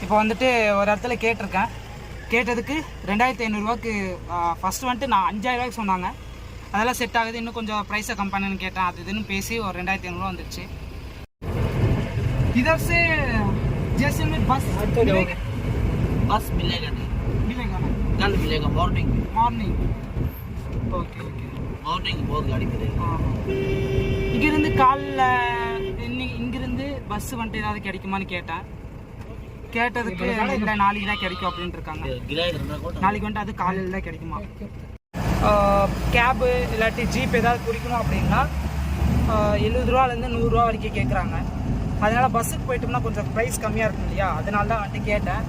இப்போ வந்துட்டு ஒரு இடத்துல கேட்டிருக்கேன். கேட்டதுக்கு 2500 ஃபஸ்ட்டு வந்துட்டு நான் 5000 சொன்னாங்க. அதெல்லாம் செட் ஆகுது, இன்னும் கொஞ்சம் ப்ரைஸை கம் பண்ணுன்னு கேட்டேன். அது இதுன்னு பேசி ஒரு 2500 வந்துடுச்சு. इधर से जैसलमेर बस बस मिलेगा नहीं, मिलेगा ना? कल मिलेगा मॉर्निंग ஓகே मॉर्निंग बहुत गाड़ी मिलेगा. இங்கிருந்து காலைல இங்கிருந்து பஸ் வந்துட்டு ஏதாவது கிடைக்குமான்னு கேட்டேன். கேட்டதுக்கு இல்லை நாளைக்கு தான் கிடைக்கும் அப்படின்ட்டு இருக்காங்க. நாளைக்கு வந்துட்டு அது காலையில் தான் கிடைக்குமா. கேபு இல்லாட்டி ஜீப் ஏதாவது குறிக்கணும் அப்படின்னா 70 ரூபாலேருந்து 100 ரூபா வரைக்கும் கேட்குறாங்க. அதனால் பஸ்ஸுக்கு போயிட்டோம்னா கொஞ்சம் ப்ரைஸ் கம்மியாக இருக்கும் இல்லையா, அதனால தான் வந்துட்டு கேட்டேன்.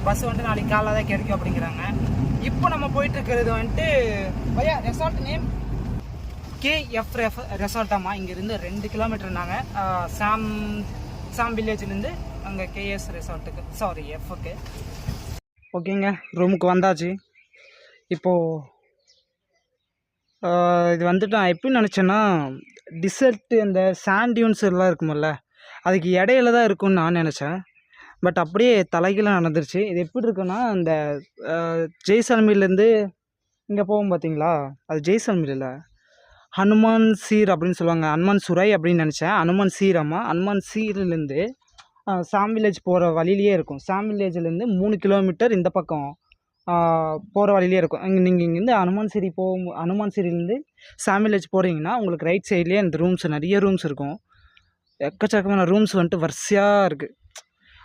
பஸ் வந்துட்டு நாளைக்கு காலையில் தான் கிடைக்கும் அப்படிங்கிறாங்க. இப்போ நம்ம போயிட்டுருக்கிறது வந்துட்டு பையா ரெசார்ட் நேம் KF ரெசார்ட்டாமா. இங்கேருந்து 2 கிலோமீட்டர்னாங்க சாம் வில்லேஜ்லேருந்து அங்கே KS ரெசார்ட்டுக்கு, சாரி எஃப்க்கு. ஓகேங்க, ரூமுக்கு வந்தாச்சு. இப்போது இது வந்துட்டு நான் எப்படி நினச்சேன்னா, டிசர்ட்டு இந்த சாண்ட் டியூன்ஸ் எல்லாம் இருக்குமில்ல, அதுக்கு இடையில தான் இருக்கும்னு நான் நினச்சேன். பட் அப்படியே தலைகீழாக நடந்துருச்சு. இது எப்படி இருக்குன்னா, இந்த ஜெய்சல்மீர்லேருந்து இங்கே போவோம் பார்த்தீங்களா, அது ஜெய்சல்மீர் இல்லை, ஹனுமான் சீர் அப்படின்னு சொல்லுவாங்க. ஹனுமான் சுரை அப்படின்னு நினச்சேன். ஹனுமான் சீரம்மா. ஹனுமான் சீர்லேருந்து சாம் வில்லேஜ் போகிற வழியிலேயே இருக்கும். சாம் வில்லேஜ்லேருந்து 3 கிலோமீட்டர் இந்த பக்கம் போகிற வழியிலே இருக்கும். நீங்கள் இங்கேருந்து ஹனுமான் சீரிலேருந்து சாம் வில்லேஜ் போகிறீங்கன்னா உங்களுக்கு ரைட் சைட்லேயே இந்த ரூம்ஸ், நிறைய ரூம்ஸ் இருக்கும். எக்கச்சக்கமான ரூம்ஸ் வந்துட்டு வரிசையாக இருக்குது.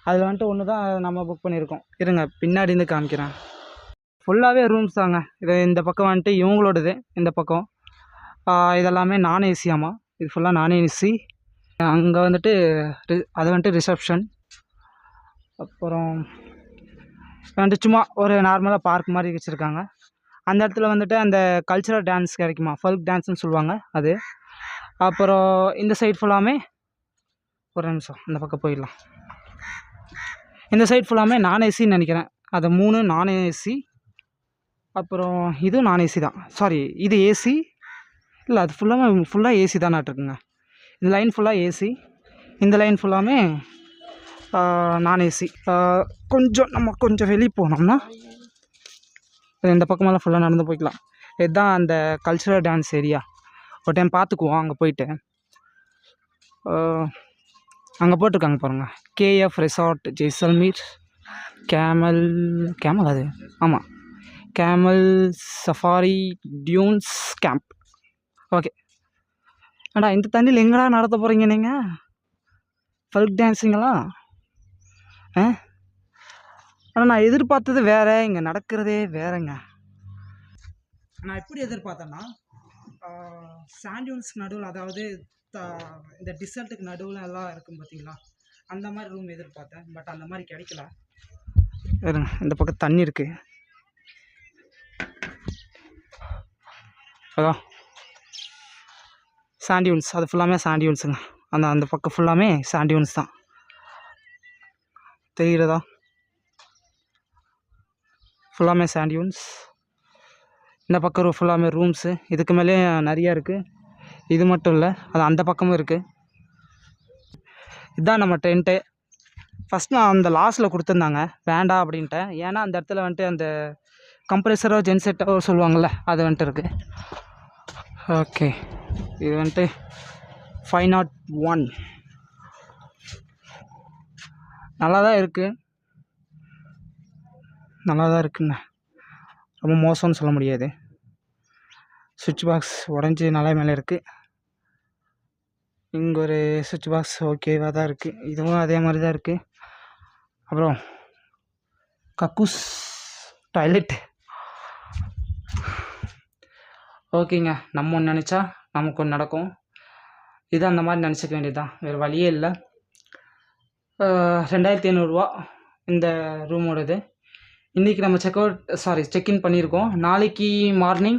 அதில் வந்துட்டு ஒன்று தான் நம்ம புக் பண்ணியிருக்கோம். இருங்க பின்னாடி இருந்து காமிக்கிறேன். ஃபுல்லாகவே ரூம்ஸ் தாங்க. இது இந்த பக்கம் வந்துட்டு இவங்களோடது, இந்த பக்கம் இதெல்லாமே நான் ஏசியாமா. இது ஃபுல்லாக நான் ஏசி. அங்கே வந்துட்டு அது வந்துட்டு ரிசப்ஷன். அப்புறம் வந்துட்டு சும்மா ஒரு நார்மலாக பார்க் மாதிரி வச்சுருக்காங்க. அந்த இடத்துல வந்துட்டு அந்த கல்ச்சுரல் டான்ஸ் கிடைக்குமா, ஃபோல்க் டான்ஸ்னு சொல்லுவாங்க அது. அப்புறம் இந்த சைட் ஃபுல்லாமே, ஒரு நிமிஷம் இந்த பக்கம் போயிடலாம். இந்த சைட் ஃபுல்லாமே நான் ஏசின்னு நினைக்கிறேன். அது 3 நான் ஏசி. அப்புறம் இதுவும் நான் ஏசி தான், சாரி இது ஏசி இல்லை, அது ஃபுல்லாக ஏசி தான் நாட்டிருக்குங்க. இந்த லைன் ஃபுல்லாக ஏசி, இந்த லைன் ஃபுல்லாமே நான் ஏசி. நம்ம கொஞ்சம் வெளியே போனோம்னா இந்த பக்கமெல்லாம் ஃபுல்லாக நடந்து போய்க்கலாம். இதுதான் அந்த கல்ச்சுரல் டான்ஸ் ஏரியா. ஒரு டைம் பார்த்துக்குவோம் அங்கே போயிட்டு. அங்கே போட்டிருக்காங்க பாருங்கள், KF ரெசார்ட் ஜெய்சல்மீர் கேமல் அது ஆமாம், camel safari tunes camp. Okay, அடா இந்த தண்ணியில் எங்கடா நடத்த போகிறீங்க நீங்கள்? ஃபோல்க் டான்ஸிங்கெல்லாம் ஆனால் நான் எதிர்பார்த்தது வேறு, இங்கே நடக்கிறதே வேறங்க. நான் எப்படி எதிர்பார்த்தேன்னா, சாண்ட்யூன்ஸ் நடுவில், அதாவது இந்த டிசர்ட்டுக்கு நடுவில் எல்லாம் இருக்கும் பார்த்தீங்களா, அந்த மாதிரி ரூம் எதிர்பார்த்தேன். பட் அந்த மாதிரி கிடைக்கல. வேறுங்க இந்த பக்கம் தண்ணி இருக்குது. அதான் சாண்ட்யூன்ஸ், அது ஃபுல்லாமே சாண்ட்யூன்ஸுங்க. அந்த பக்கம் ஃபுல்லாமே சாண்ட்யூன்ஸ் தான். தெரிகிறதா? ஃபுல்லாமே சாண்ட்யூன்ஸ். இந்த பக்கம் ஃபுல்லாமே ரூம்ஸு. இதுக்கு மேலே நிறையா இருக்குது. இது மட்டும் இல்லை, அது அந்த பக்கமும் இருக்குது. இதுதான் நம்ம டென்ட்டு. ஃபஸ்ட் நான் அந்த லாஸ்ட்டில் கொடுத்துருந்தாங்க, வேண்டாம் அப்படின்ட்டேன். ஏன்னா அந்த இடத்துல வந்துட்டு அந்த கம்ப்ரெசரோ ஜென்செட்டோ சொல்லுவாங்கள்ல, அது வந்துட்டு இருக்குது. ஓகே, இது வந்துட்டு 501 நல்லா தான் இருக்குங்க. ரொம்ப மோசம்னு சொல்ல முடியாது. சுவிட்ச் பாக்ஸ் உடஞ்சி நல்லா மேலே இருக்குது. இங்கே ஒரு சுவிட்ச் பாக்ஸ் ஓகேவாக தான் இருக்குது. இதுவும் அதே மாதிரி தான் இருக்குது. அப்புறம் கக்கூஸ் டாய்லெட். ஓகேங்க, நம்ம ஒன்று நினச்சா நமக்கு ஒன்று நடக்கும். இது அந்த மாதிரி நினச்சிக்க வேண்டியது தான், வேறு வழியே இல்லை. 2500 இந்த ரூமோடது. இன்றைக்கி நம்ம செக்இன் பண்ணியிருக்கோம். நாளைக்கு மார்னிங்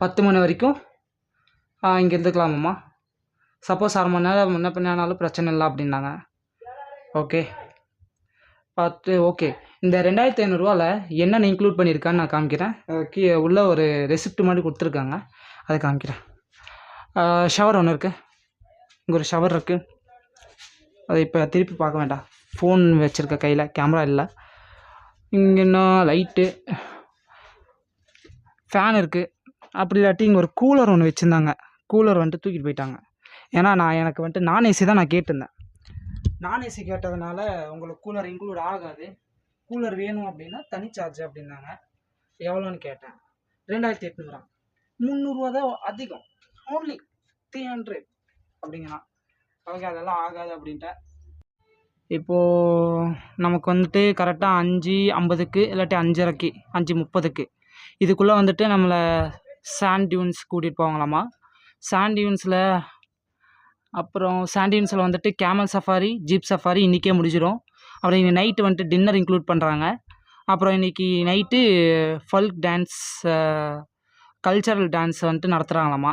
10 மணி வரைக்கும் இங்கே இருந்துக்கலாமாம்மா. சப்போஸ் 1/2 மணி நேரம் முன்ன பின்னாலும் பிரச்சனை இல்லை அப்படின்னாங்க. ஓகே ஓகே, இந்த 2500 என்னென்ன இன்க்ளூட் பண்ணியிருக்கான்னு நான் காமிக்கிறேன். உள்ள ஒரு ரெசிப்ட் மாதிரி கொடுத்துருக்காங்க, அதை காமிக்கிறேன். ஷவர் ஒன்று இருக்குது, இங்கே ஒரு ஷவர் இருக்குது. அதை இப்போ திருப்பி பார்க்க வேண்டாம். ஃபோன் வச்சுருக்க கையில், கேமரா இல்லை. இங்கே இன்னும் லைட்டு, ஃபேன் இருக்குது. அப்படி இல்லாட்டி இங்கே ஒரு கூலர் ஒன்று வச்சுருந்தாங்க. கூலர் வந்துட்டு தூக்கிட்டு போயிட்டாங்க. ஏன்னா எனக்கு வந்துட்டு நான் ஏசி தான் நான் கேட்டிருந்தேன். நான் ஏசி கேட்டதுனால உங்களுக்கு கூலர் இன்க்ளூட் ஆகாது, கூலர் வேணும் அப்படின்னா தனி சார்ஜ் அப்படின்னாங்க. எவ்வளோன்னு கேட்டேன். 2800. 300 தான் அதிகம், ஓன்லி 300 அப்படிங்கண்ணா. ஓகே, அதெல்லாம் ஆகாது அப்படின்ட்டேன். இப்போது நமக்கு வந்துட்டு கரெக்டாக 5:50 இல்லாட்டி 5:30, 5:30 இதுக்குள்ளே வந்துட்டு நம்மளை சாண்ட் டியூன்ஸ் கூட்டிகிட்டு போவாங்களாமா. சாண்ட் டியூன்ஸில் வந்துட்டு கேமல் சஃபாரி, ஜீப் சஃபாரி இன்றைக்கே முடிஞ்சிடும். அப்புறம் இன்றைக்கி நைட்டு வந்துட்டு டின்னர் இன்க்ளூட் பண்ணுறாங்க. அப்புறம் இன்றைக்கி நைட்டு ஃபல்க் டான்ஸ், கல்ச்சரல் டான்ஸ் வந்துட்டு நடத்துகிறாங்களாமா.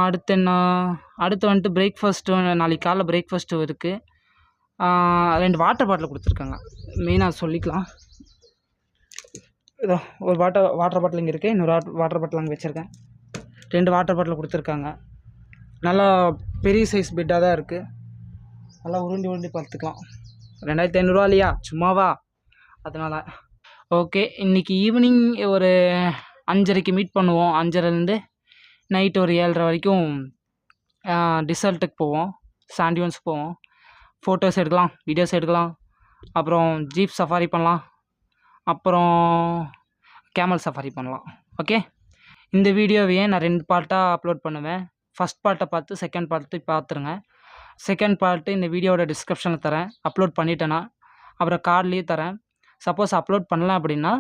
அடுத்து வந்துட்டு பிரேக்ஃபாஸ்ட்டு, நாளைக்கு காலைல பிரேக்ஃபாஸ்ட்டு இருக்குது. 2 வாட்டர் பாட்டில் கொடுத்துருக்காங்க. மெயினாக சொல்லிக்கலாம், இதோ ஒரு வாட்டர் பாட்டில் இங்கே இருக்குது, இன்னொரு வாட்டர் பாட்டில் அங்கே வச்சுருக்கேன். 2 வாட்டர் பாட்டில் கொடுத்துருக்காங்க. நல்லா பெரிய சைஸ் பெட்டாக தான் இருக்குது. நல்லா உருண்டி பார்த்துக்கலாம். 2500 இல்லையா, சும்மாவா, அதனால். ஓகே, இன்றைக்கி ஈவினிங் ஒரு 5:30 மீட் பண்ணுவோம். 5:30லேருந்து நைட்டு ஒரு 7:30 வரைக்கும் டிசல்ட்டுக்கு போவோம், சாண்ட் டியூன்ஸ் போவோம். ஃபோட்டோஸ் எடுக்கலாம், வீடியோஸ் எடுக்கலாம். அப்புறம் ஜீப் சஃபாரி பண்ணலாம், அப்புறம் கேமல் சஃபாரி பண்ணலாம். ஓகே, இந்த வீடியோவையே நான் 2 பார்ட்டாக அப்லோட் பண்ணுவேன். ஃபஸ்ட் பார்ட்டை பார்த்து செகண்ட் பார்ட்டு பார்த்துருங்க. செகண்ட் பார்ட்டு இந்த வீடியோவோட டிஸ்கிரிப்ஷனில் தரேன். அப்லோட் பண்ணிட்டேன்னா அப்புறம் கார்ட்லேயே தரேன். சப்போஸ் அப்லோட் பண்ணலாம் அப்படின்னா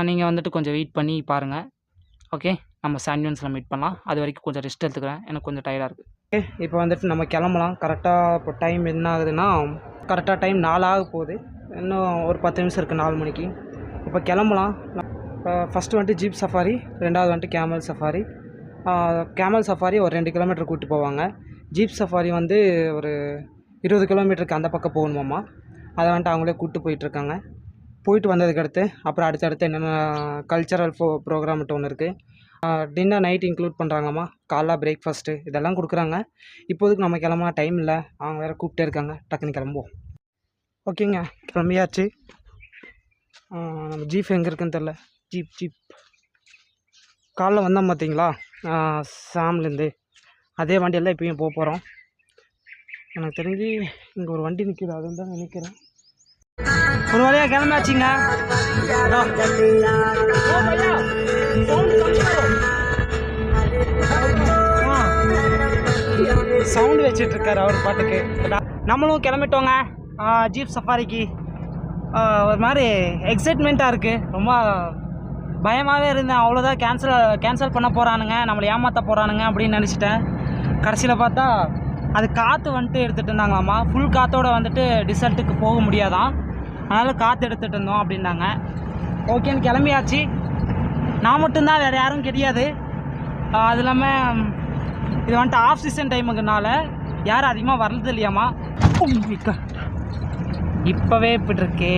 நீங்கள் வந்துட்டு கொஞ்சம் வெயிட் பண்ணி பாருங்கள். ஓகே, நம்ம சாண்ட் டியூன்ஸில் மீட் பண்ணலாம். அது வரைக்கும் கொஞ்சம் ரெஸ்ட் எடுத்துக்கிறேன், எனக்கு கொஞ்சம் டயர்டாக இருக்குது. ஓகே, இப்போ வந்துட்டு நம்ம கிளம்பலாம். கரெக்டாக இப்போ டைம் என்ன ஆகுதுன்னா, கரெக்டாக டைம் 4 ஆக போகுது. இன்னும் ஒரு 10 நிமிஷம் இருக்குது 4 மணிக்கு. இப்போ கிளம்பலாம். ஃபஸ்ட்டு வந்துட்டு ஜீப் சஃபாரி, 2வது வந்துட்டு கேமல் சஃபாரி. கேமல் சஃபாரி ஒரு 2 கிலோமீட்டர் கூப்பிட்டு போவாங்க. ஜீப் சஃபாரி வந்து ஒரு 20 கிலோமீட்டருக்கு அந்த பக்கம் போகணுமாம்மா. அதை வந்துட்டு அவங்களே கூப்பிட்டு போயிட்டுருக்காங்க. போயிட்டு வந்ததுக்கடுத்து அப்புறம் அடுத்தடுத்து என்னென்ன கல்ச்சரல் ப்ரோக்ராம்ட்டு ஒன்று இருக்குது. டின்னர் நைட் இன்க்ளூட் பண்ணுறாங்கம்மா. காலைல பிரேக்ஃபாஸ்ட்டு இதெல்லாம் கொடுக்குறாங்க. இப்போதுக்கு நம்ம கிளம்ப டைம் இல்லை, அவங்க வேறு கூப்பிட்டே இருக்காங்க, டக்குன்னு கிளம்புவோம். ஓகேங்க, கிளம்பியாச்சு. நம்ம ஜீப் எங்கே இருக்குன்னு தெரில. ஜீப் காலைல வந்தோம் பார்த்தீங்களா, சாம்லேருந்து, அதே வண்டியெல்லாம் இப்போயும் போக போகிறோம். எனக்கு தெரிஞ்சு இங்கே ஒரு வண்டி நிற்கிது, அதுன்னு தான் நினைக்கிறேன். ஒரு வழியாக கிளம்பியாச்சுங்க. சவுண்டு வச்சிட்ருக்காரு அவர் பாட்டுக்கு. நம்மளும் கிளம்பிட்டோங்க ஜீப் சஃபாரிக்கு. ஒரு மாதிரி எக்ஸைட்மெண்ட்டாக இருக்குது. ரொம்ப பயமாகவே இருந்தேன். அவ்வளோதான், கேன்சல் பண்ண போகிறானுங்க, நம்மளை ஏமாற்ற போகிறானுங்க அப்படின்னு நினச்சிட்டேன். கடைசியில் பார்த்தா அது காற்று வந்துட்டு எடுத்துகிட்டு இருந்தாங்களாம்மா. ஃபுல் காற்றோடு வந்துட்டு டிசல்ட்டுக்கு போக முடியாதான், அதனால் காற்று எடுத்துகிட்டு இருந்தோம் அப்படின்னாங்க. ஓகேன்னு கிளம்பியாச்சு. நான் மட்டும்தான், வேறு யாரும் கிடையாது. அது இல்லாமல் இது வந்துட்டு ஆஃப் சீசன் டைமுக்குனால யாரும் அதிகமாக வர்றது இல்லையாம்மா. இப்போவே இப்படி இருக்கே,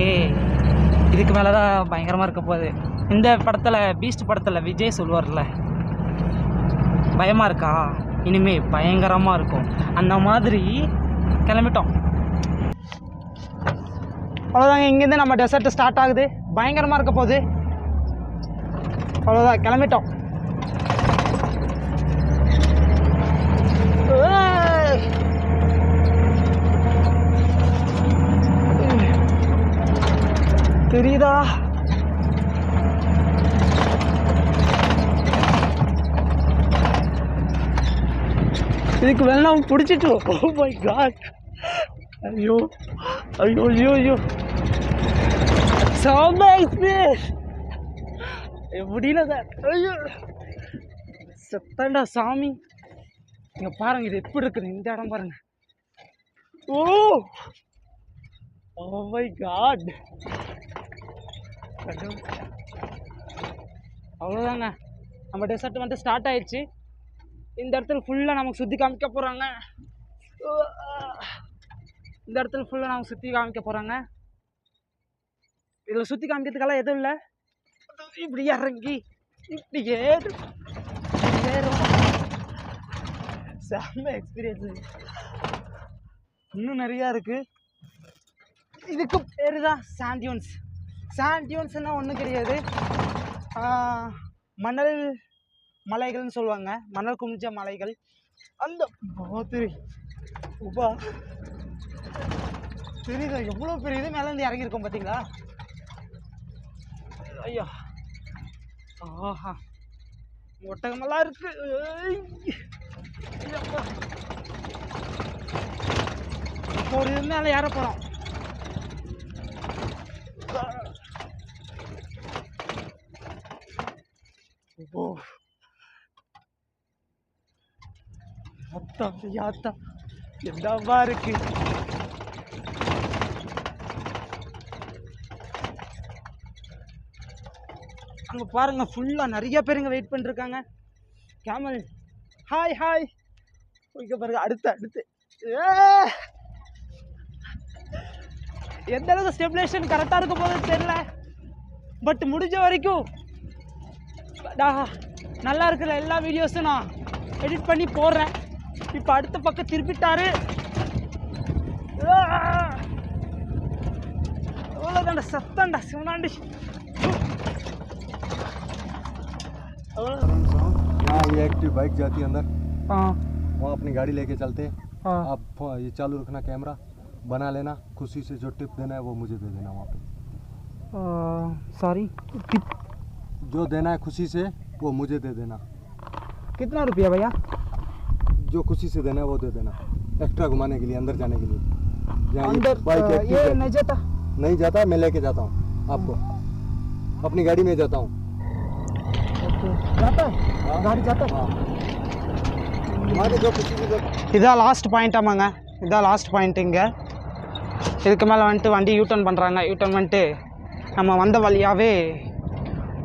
இதுக்கு மேலே தான் பயங்கரமாக இருக்க போகுது. இந்த படத்தில், பீஸ்ட் படத்தில் விஜய் சொல்லுவார்ல, பயமாக இருக்கா, இனிமேல் பயங்கரமாக இருக்கும், அந்த மாதிரி கிளம்பிட்டோம். அவ்வளோதாங்க, இங்கேருந்து நம்ம டெசர்ட் ஸ்டார்ட் ஆகுது. பயங்கரமாக இருக்க போகுது. அவ்வளோதான், கிளம்பிட்டோம். தெரியுதா, இதுக்கு வெள்ளம் பிடிச்சிட்டு. ஓ மை காட், ஐயோ ஐயோ ஐயோ ஐயோ, செம்ம எக்ஸ்பீரியன்ஸ். முடியல சார், ஐயோ செத்தண்டா சாமி. இங்கே பாருங்க, இது எப்படி இருக்குது இந்த இடம் பாருங்க. ஓ ஓ மை காட், அவ்வளோதாங்க, நம்ம டெசர்ட் வந்துட்டு ஸ்டார்ட் ஆயிடுச்சு. இந்த இடத்துல ஃபுல்லாக நமக்கு சுற்றி காமிக்க போகிறாங்க. இந்த இடத்துல ஃபுல்லாக நமக்கு சுற்றி காமிக்க போகிறாங்க. இதில் சுற்றி காமிக்கிறதுக்கெல்லாம் எதுவும் இல்லை. இப்படி இறங்கி இப்படி ஏறும். செம்ம எக்ஸ்பீரியன்ஸு. இன்னும் நிறையா இருக்குது. இதுக்கு பேர் தான் சாண்ட் டியூன்ஸ். சாண்ட் டியூன்ஸ்னால் ஒன்றும் கிடையாது, மணல் மலைகள்னு சொல்லுவாங்க, மணல் குமிஞ்ச மலைகள். அந்த உபா தெரியுதா எவ்வளோ பெரிய இது மேலேருந்து இறங்கியிருக்கோம் பார்த்தீங்களா? ஐயா ஆஹா ஒட்டகமெல்லாம் இருக்கு. இப்போ ஒரு இது மேலே ஏற போகிறோம். ஓ அத்தா யாத்தா என்னவா இருக்கு. அங்கே பாருங்க ஃபுல்லாக நிறைய பேருங்க வெயிட் பண்ணிருக்காங்க. கேமல் ஹாய் ஹாய் இங்கே பாருங்க. அடுத்து எந்த அளவுக்கு ஸ்டெபிலேஷன் கரெக்டாக இருக்க போது தெரியல, பட் முடிஞ்ச வரைக்கும் நல்லா இருக்கிற எல்லா வீடியோஸும் நான் எடிட் பண்ணி போடுறேன். இப்போ அடுத்த பக்கம் திருப்பிட்டாரு. அவ்வளோதாண்டா சத்தம்டா சிவனாண்டி. यहाँ ये एक्टिव बाइक जाती है अंदर, हाँ वहाँ अपनी गाड़ी लेके चलते हैं। हाँ आप ये चालू रखना, कैमरा बना लेना, खुशी से जो टिप देना है वो मुझे दे देना वहाँ पे। सॉरी जो देना है खुशी से वो मुझे दे देना। कितना रुपया भैया? जो खुशी से देना है वो दे देना, एक्स्ट्रा घुमाने के लिए, अंदर जाने के लिए। जहाँ अंदर बाइक ये नहीं जाता? नहीं जाता, मैं लेके जाता हूँ आपको, अपनी गाड़ी में जाता हूँ। जाता है गाड़ी जाता है। जो खुशी से இதான் லாஸ்ட் பாயிண்ட். ஆமாங்க இதான் லாஸ்ட் பாயிண்ட். இங்கே இதுக்கு மேலே வந்துட்டு வண்டி யூட்டர்ன் பண்ணுறாங்க. யூட்டர்ன் பண்ணிட்டு நம்ம வந்த வழியாகவே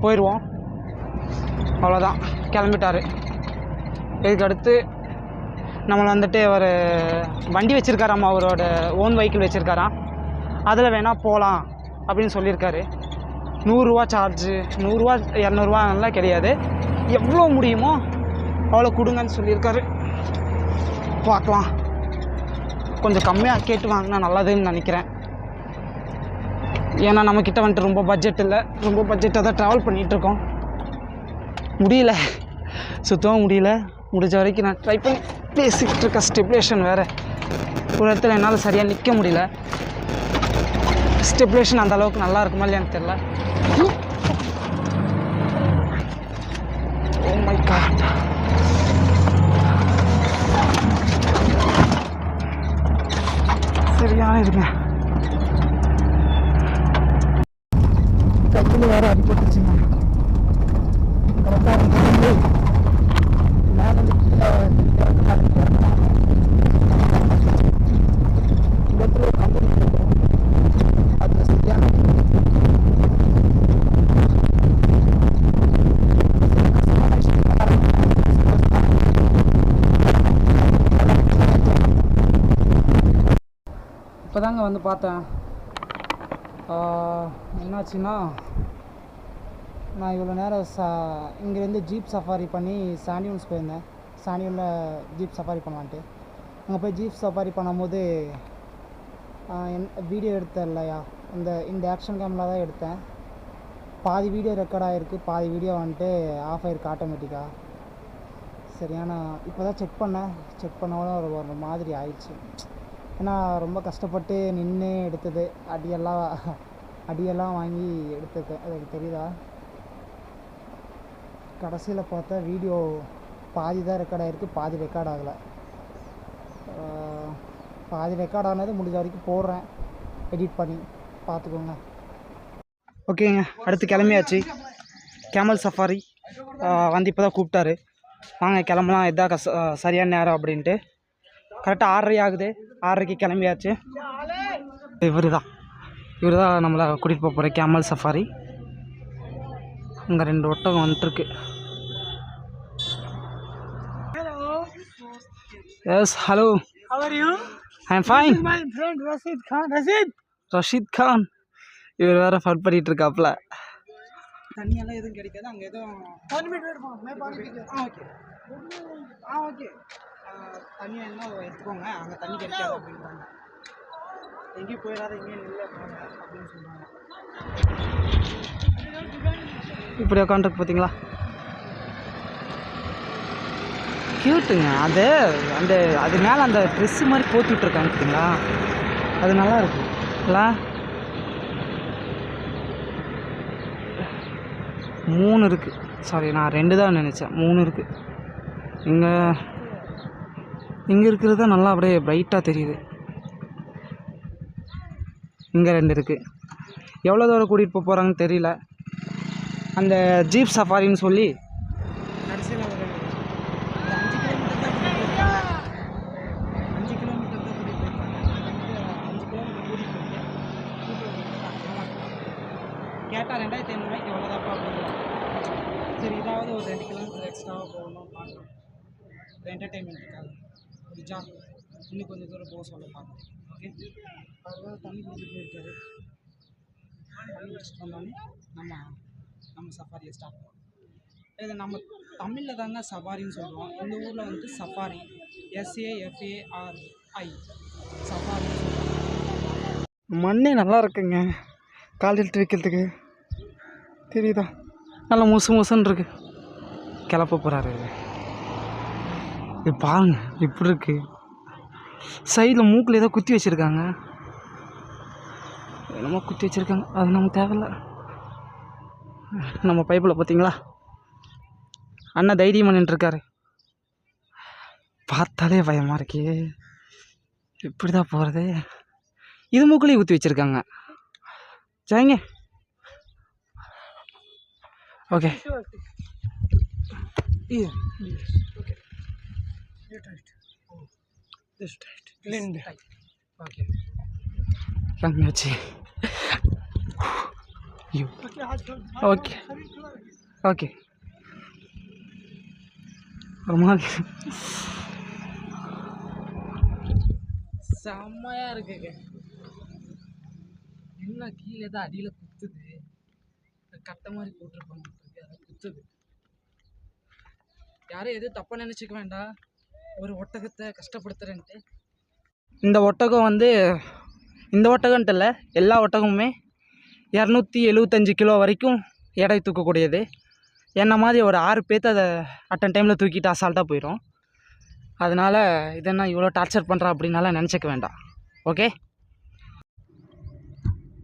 போயிடுவோம். அவ்வளோதான், கிளம்பிட்டார். இதுக்கு அடுத்து நம்மளை வந்துட்டு ஒரு வண்டி வச்சுருக்காராம், அவரோட ஓன் வெஹிக்கிள் வச்சுருக்காராம். அதில் வேணால் போகலாம் அப்படின்னு சொல்லியிருக்காரு. 100 ரூபா சார்ஜு, 100 ரூபா 200 ரூபாலாம் கிடையாது, எவ்வளோ முடியுமோ அவ்வளோ கொடுங்கன்னு சொல்லியிருக்காரு. பார்க்கலாம், கொஞ்சம் கம்மியாக கேட்டு வாங்கினா நல்லதுன்னு நினைக்கிறேன். ஏன்னா நம்மக்கிட்ட வந்துட்டு ரொம்ப பட்ஜெட் இல்லை, ரொம்ப பட்ஜெட்டாக தான் ட்ராவல் பண்ணிகிட்ருக்கோம். முடியல, சுத்தமாக முடியல. முடிஞ்ச வரைக்கும் நான் ட்ரை பண்ணி பேசிக்கிட்டு இருக்கேன். ஸ்டெபிலேஷன் வேறு ஒரு இடத்துல என்னால் சரியாக நிற்க முடியல. ஸ்டெபிலேஷன் அந்த அளவுக்கு நல்லா இருக்குமா இல்லையான்னு தெரில. ஓ மை காட், சரியான இருங்க. கையில் வேறு அடிபட்டுச்சுங்க. கரெக்டாக மேலே வந்து கீழே இறக்க மாட்டேங்கிறேன். இந்த இடத்துல ஒரு கம்பெனி இருக்கும், அதில் சரியான இப்போ தாங்க வந்து பார்த்தேன். என்னாச்சுன்னா, நான் இவ்வளோ நேரம் இங்கேருந்து ஜீப் சஃபாரி பண்ணி சாண்டியூன்ஸ் போயிருந்தேன். சாண்டியூனில் ஜீப் சஃபாரி பண்ணலான்ட்டு அங்கே போய் ஜீப் சஃபாரி பண்ணும்போது வீடியோ எடுத்தேன் இல்லையா, இந்த ஆக்ஷன் கேமரா தான் எடுத்தேன். பாதி வீடியோ ரெக்கார்ட் ஆகிருக்கு, பாதி வீடியோ வந்துட்டு ஆஃப் ஆகிருக்கு ஆட்டோமேட்டிக்காக. சரியான இப்போ தான் செக் பண்ணாலும் ஒரு மாதிரி ஆயிடுச்சு. ஏன்னா ரொம்ப கஷ்டப்பட்டு நின்று எடுத்தது, அடியெல்லாம் வாங்கி எடுத்தது, அதுக்கு தெரியுதா? கடைசியில் பார்த்தா வீடியோ பாதி தான் ரெக்கார்ட் ஆகிருக்கு, பாதி ரெக்கார்ட் ஆகலை. பாதி ரெக்கார்ட் ஆனது முடிஞ்ச வரைக்கும் போடுறேன் எடிட் பண்ணி, பார்த்துக்கோங்க. ஓகேங்க, அடுத்து கிளம்பியாச்சு. கேமல் சஃபாரி வந்து இப்போ தான் கூப்பிட்டாரு, வாங்க கிளம்பலாம், இதான் சரியான நேரம் அப்படின்ட்டு. கரெக்டாக 6:30 ஆகுது. 6:30க்கு கிளம்பியாச்சு. இவர் தான் நம்மளை கூட்டிகிட்டு போக போகிற கேமல் சஃபாரி. அங்கே 2 ஒட்டகம் வந்துட்டுருக்கு. Yes, hello, How are you? I am fine. My friend Rashid Khan. Rashid Khan இவர் வேறு ஃபன் பண்ணிகிட்டு இருக்காப்புல. தண்ணியெல்லாம் எதுவும் கிடைக்காது அங்கே, எதுவும் 1 minute wait for मैं पानी पी के ஓகே ஓகே தண்ணி என்ன எடுத்துக்கோங்க, அங்கே தண்ணி கிடைக்காது அப்படின்றாங்க. எங்கேயும் போயிடாத எங்கேயும் இல்லை அப்படின்னு சொல்கிறாங்க. இப்படி உட்காந்துருக்கு பார்த்தீங்களா, க்யூட்டுங்க. அது அந்த அது மேலே அந்த ட்ரெஸ்ஸு மாதிரி போத்தி விட்ருக்காங்க பார்த்தீங்களா, அது நல்லா இருக்கு இல்லை. 3 இருக்குது. சாரி, நான் 2 தான் நினச்சேன், 3 இருக்குது. இங்கே இருக்கிறது தான் நல்லா அப்படியே பிரைட்டாக தெரியுது. இங்கே 2 இருக்குது. எவ்வளோ தூரம் கூட்டிகிட்டு போக போகிறாங்கன்னு தெரியல. அந்த ஜீப் சஃபாரின்னு சொல்லி கடைசியில் ஒரு 5 கிலோமீட்டர் தான் கூட்டிகிட்டு போயிருக்காங்க. 5 கிலோமீட்டர் தான் கூட்டிகிட்டு போயிருக்காங்க. 5 கிலோமீட்டர் கூட்டிகிட்டு கேட்டால் 2500 எவ்வளோதாப்பா அப்படிங்கிறாங்க. சரி, இதாவது ஒரு 2 கிலோமீட்டர் எக்ஸ்ட்ராவாக போகணும் பார்க்கலாம். என்டர்டெயின்மெண்ட்டுக்காக ஒரு ஜாப் இன்னும் கொஞ்சம் தூரம் போக சொல்ல பார்க்கலாம். ஓகே, அவர் தண்ணி குடிச்சிட்டு போயிருக்காரு. தண்ணி குடிச்சிட்டு வந்தோடனே நம்ம சஃபாரியை ஸ்டார்ட் பண்ணுவோம். இது நம்ம தமிழில் தாங்க சஃபாரின்னு சொல்லுவோம். இந்த ஊரில் வந்துட்டு சஃபாரி, SAFARI சஃபாரி. மண்ணே நல்லா இருக்குங்க கால் எடுத்து வைக்கிறதுக்கு, தெரியுதா? நல்லா முசுன்னு இருக்கு. கிளப்ப போகிறாரு. இது பாருங்க இப்படி இருக்கு. சைடில் மூக்கில் ஏதோ குத்தி வச்சுருக்காங்க, என்னமோ குத்தி வச்சுருக்காங்க, அது நமக்கு தேவையில்ல. நம்ம பைப்பில் பார்த்தீங்களா அண்ணா தைரியமாக நின்றுருக்காரு. பார்த்தாலே பயமாக இருக்கே, இப்படி தான் போகிறது. இது மூக்கிலேயே குத்தி வச்சுருக்காங்க. சரிங்க, ஓகே. ஓகே, ஓகே, கம்மியாச்சு. ஓகே ஓகே, ஒரு மாதிரி செம்மையாக இருக்குங்க. என்ன கீழே தான் அடியில் குத்துது, கட்டை மாதிரி போட்டிருப்பாங்க, அதை குத்துது. யாரும் எதுவும் தப்பாக நினச்சிக்க வேண்டாம், ஒரு ஒட்டகத்தை கஷ்டப்படுத்துகிறேன்ட்டு. இந்த ஒட்டகம் வந்து இந்த ஒட்டகன்ட்டு இல்லை, எல்லா ஒட்டகமுமே 275 கிலோ வரைக்கும் எடை தூக்கக்கூடியது. என்ன மாதிரி ஒரு 6 பேர்த்து அதை அட்டன் டைமில் தூக்கிட்டு அசால்ட்டாக போயிடும். அதனால் இதென்ன இவ்வளோ டார்ச்சர் பண்ணுறா அப்படின்னால நினச்சிக்க வேண்டாம். ஓகே,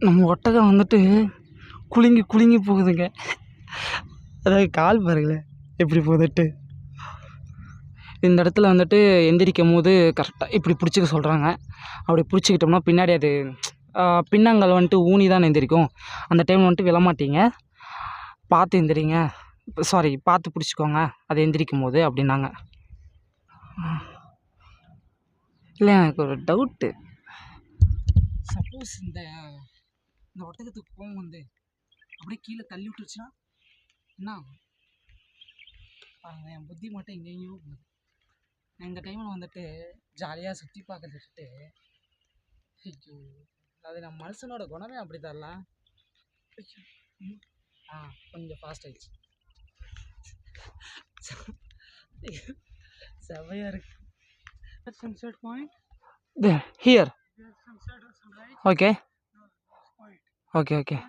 நம்ம ஒட்டகம் வந்துட்டு குலுங்கி போகுதுங்க. அதாவது கால் பாருங்களேன் எப்படி போகுதுட்டு. இந்த இடத்துல வந்துட்டு எந்திரிக்கும் போது கரெக்டாக இப்படி பிடிச்சிக்க சொல்கிறாங்க. அப்படி பிடிச்சிக்கிட்டோம்னா பின்னாடி அது பின்னங்கள் வந்துட்டு ஊனி தான் எந்திரிக்கும். அந்த டைமில் வந்துட்டு விழமாட்டீங்க, பார்த்து எந்திரிங்க, சாரி பார்த்து பிடிச்சிக்கோங்க அது எந்திரிக்கும் போது அப்படின்னாங்க. இல்லை, எனக்கு ஒரு டவுட்டு. சப்போஸ் இந்த ஒட்டகத்துக்கு கோவம் வந்து அப்படியே கீழே தள்ளி விட்டுருச்சுன்னா என்ன ஆகும்? என் புத்தி மட்டும் எங்கேயோ போகுது. நான் இந்த டைமில் வந்துட்டு ஜாலியாக சுற்றி பார்க்கறது விட்டுட்டு, ஐயோ, அது நம்ம மனுஷனோட குணமே அப்படி தரலாம். கொஞ்சம் ஃபாஸ்ட் ஆகிடுச்சு. செவையாக இருக்கு. Sunset point. Here. Sunset or sunrise. Okay. Okay.